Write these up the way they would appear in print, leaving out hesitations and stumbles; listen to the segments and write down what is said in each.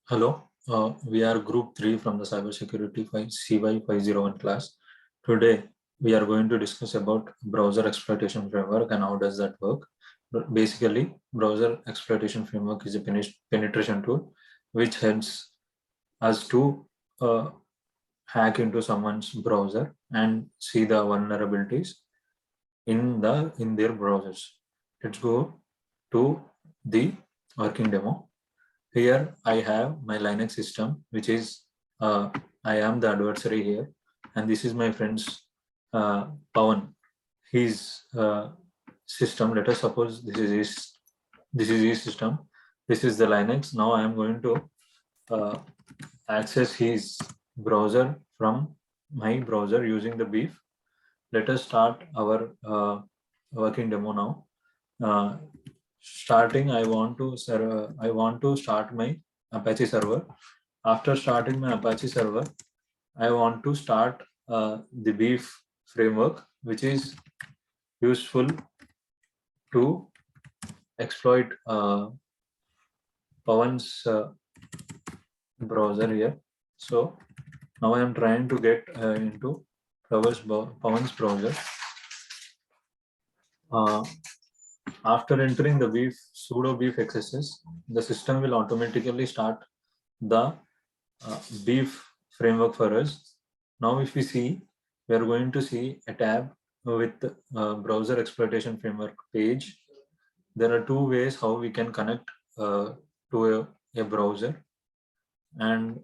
Hello, we are Group 3 from the Cybersecurity CY 501 class. Today, we are going to discuss about browser exploitation framework and how does that work. Basically, browser exploitation framework is a penetration tool which helps us to hack into someone's browser and see the vulnerabilities in their browsers. Let's go to the working demo. Here I have my Linux system, which is I am the adversary here, and this is my friend's Pawan. His system. Let us suppose this is his system. This is the Linux. Now I am going to uh, access his browser from my browser using the beef. Let us start our working demo now. Starting, I want to start my Apache server. After starting my Apache server, I want to start the beef framework, which is useful to exploit Pawan's browser here. So now I am trying to get into Pawan's browser. After entering the sudo beef XSS, the system will automatically start the beef framework for us. Now, if we see, we are going to see a tab with browser exploitation framework page. There are two ways how we can connect to a browser, and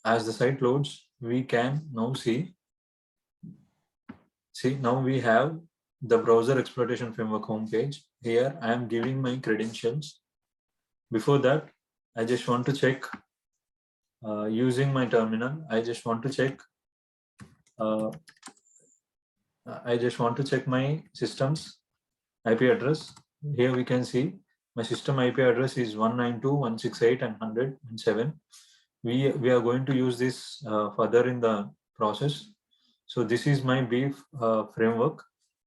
as the site loads, we can now see now we have the browser exploitation framework homepage. Here I am giving my credentials. Before that, I just want to check using my terminal. I just want to check my system's IP address. Here we can see my system IP address is 192.168 and 100.7. We are going to use this further in the process. So this is my beef framework.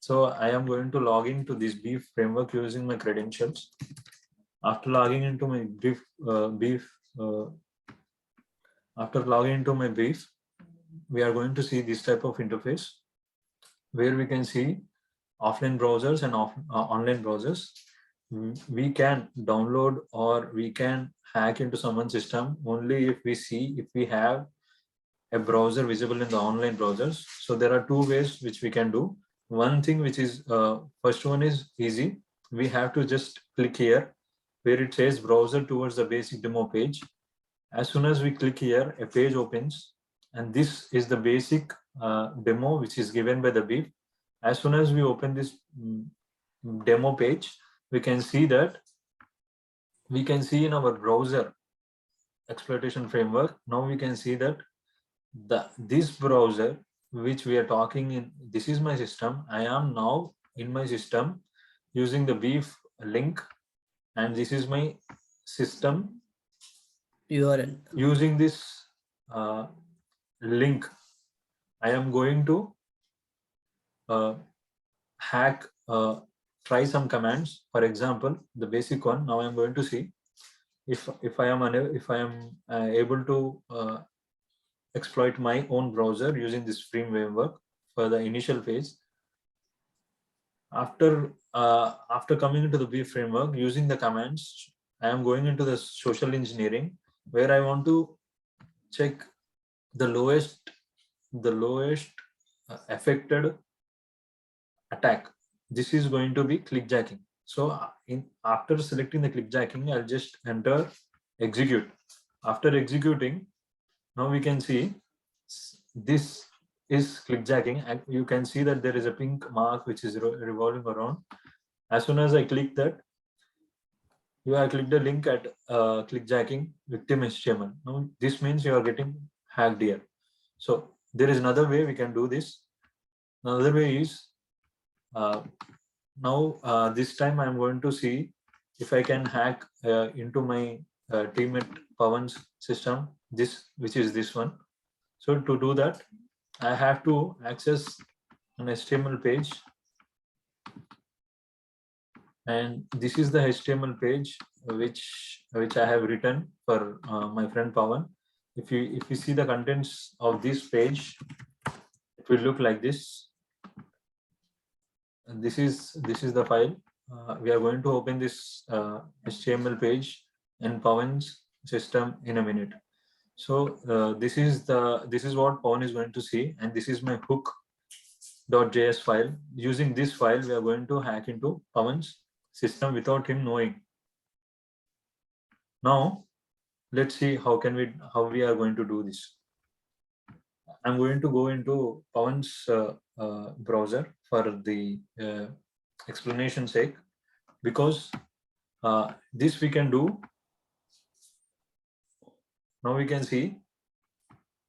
So I am going to log into this beef framework using my credentials. After logging into my beef, we are going to see this type of interface where we can see offline browsers and online browsers. We can download or we can hack into someone's system only if we have a browser visible in the online browsers. So there are two ways which we can do. One thing which is first one is easy. We have to just click here where it says browser towards the basic demo page. As soon as we click here, a page opens, and this is the basic demo which is given by the beef. As soon as we open this demo page, we can see in our browser exploitation framework. Now we can see that this browser which we are talking in, this is my system. I am now in my system using the beef link, and this is my system URL. Using this link, I am going to hack, try some commands. For example, the basic one. Now I am going to see if I am able to exploit my own browser using this framework for the initial phase. After coming into the beef framework using the commands, I am going into the social engineering where I want to check the lowest affected attack. This is going to be clickjacking. So after selecting the clickjacking, I'll just enter execute. After executing, now we can see this is clickjacking, and you can see that there is a pink mark which is revolving around. As soon as I click that, you have clicked the link at clickjacking victim HTML. Now this means you are getting hacked here. So there is another way we can do this. Another way is now this time I'm going to see if I can hack into my teammate Pawan's system, which is this one. So to do that, I have to access an HTML page. And this is the HTML page which I have written for my friend Pawan. If you see the contents of this page, it will look like this. And this is the file. We are going to open this HTML page in Pawan's system in a minute. So this is what Pawan is going to see, and this is my hook.js file. Using this file, we are going to hack into Pawan's system without him knowing. Now let's see how we are going to do this. I'm going to go into Pawan's browser for the explanation sake, because this we can do. Now we can see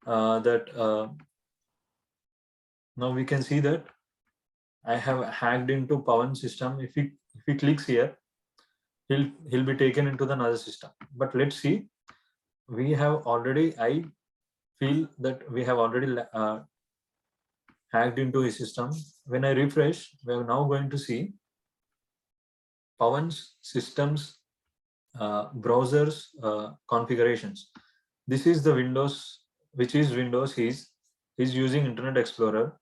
that now we can see that I have hacked into Pawan's system. If he clicks here, he'll be taken into the another system. But let's see. We have already. I feel that we have already hacked into his system. When I refresh, we are now going to see Pawan's systems browsers configurations. This is the Windows, which is Windows. He's using Internet Explorer,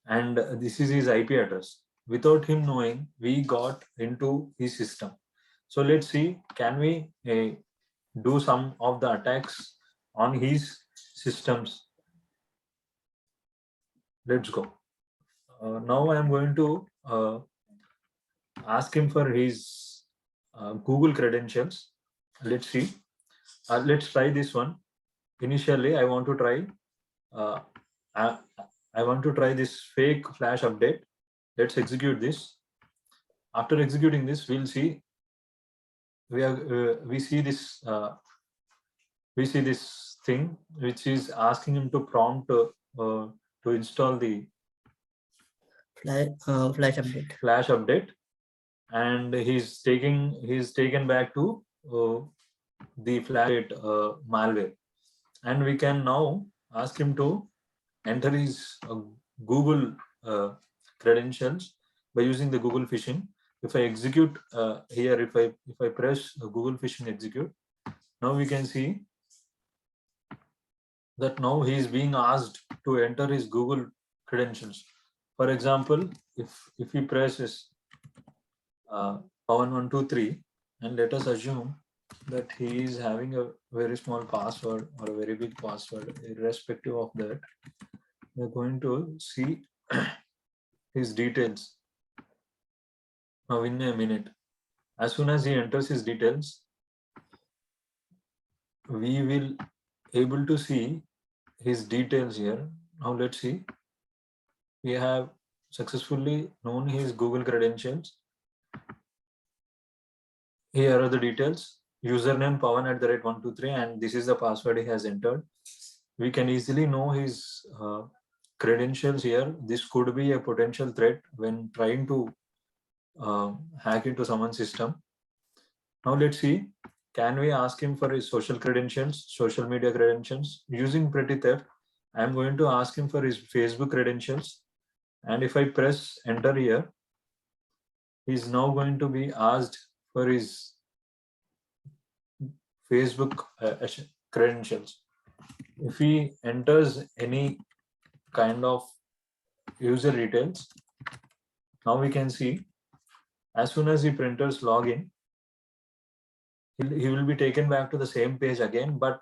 and this is his IP address. Without him knowing, we got into his system. So let's see, can we do some of the attacks on his systems? Let's go. Now I am going to ask him for his Google credentials. Let's see. Let's try this one. Initially, I want to try. I want to try this fake flash update. Let's execute this. After executing this, we'll see. We see this. We see this thing which is asking him to prompt to install the flash update, and he's taken back to the flash malware, and we can now ask him to enter his Google credentials by using the Google phishing. If I execute here, if I press Google phishing execute, now we can see that now he is being asked to enter his Google credentials. For example, if he presses 123, and let us assume that he is having a very small password or a very big password, irrespective of that, we're going to see his details now in a minute. As soon as he enters his details, we will able to see his details here. Now let's see. We have successfully known his Google credentials. Here are the details. Username Pawan@123, and this is the password he has entered. We can easily know his credentials here. This could be a potential threat when trying to hack into someone's system. Now let's see, can we ask him for his social credentials, social media credentials? Using Pretty Theft, I'm going to ask him for his Facebook credentials. And if I press enter here, he's now going to be asked for his Facebook credentials. If he enters any kind of user details, now we can see as soon as he enters login, he will be taken back to the same page again, but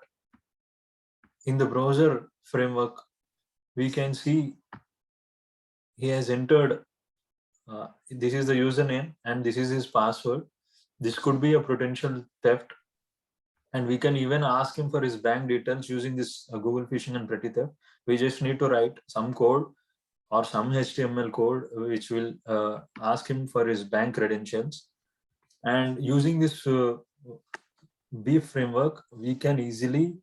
in the browser framework, we can see he has entered, this is the username and this is his password. This could be a potential theft, and we can even ask him for his bank details using this Google phishing and Pretty Theft. We just need to write some code or some HTML code which will ask him for his bank credentials, and using this Beef framework, we can easily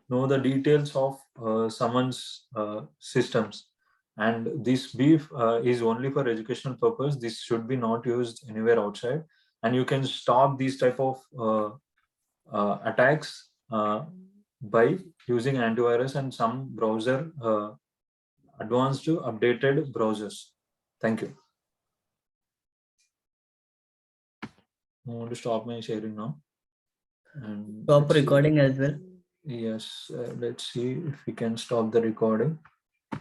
know the details of someone's systems. And this Beef is only for educational purpose. This should be not used anywhere outside. And you can stop these type of attacks by using antivirus and some browser advanced to updated browsers. Thank you. I want to stop my sharing now. And Stop let's see. recording as well. Yes, let's see if we can stop the recording.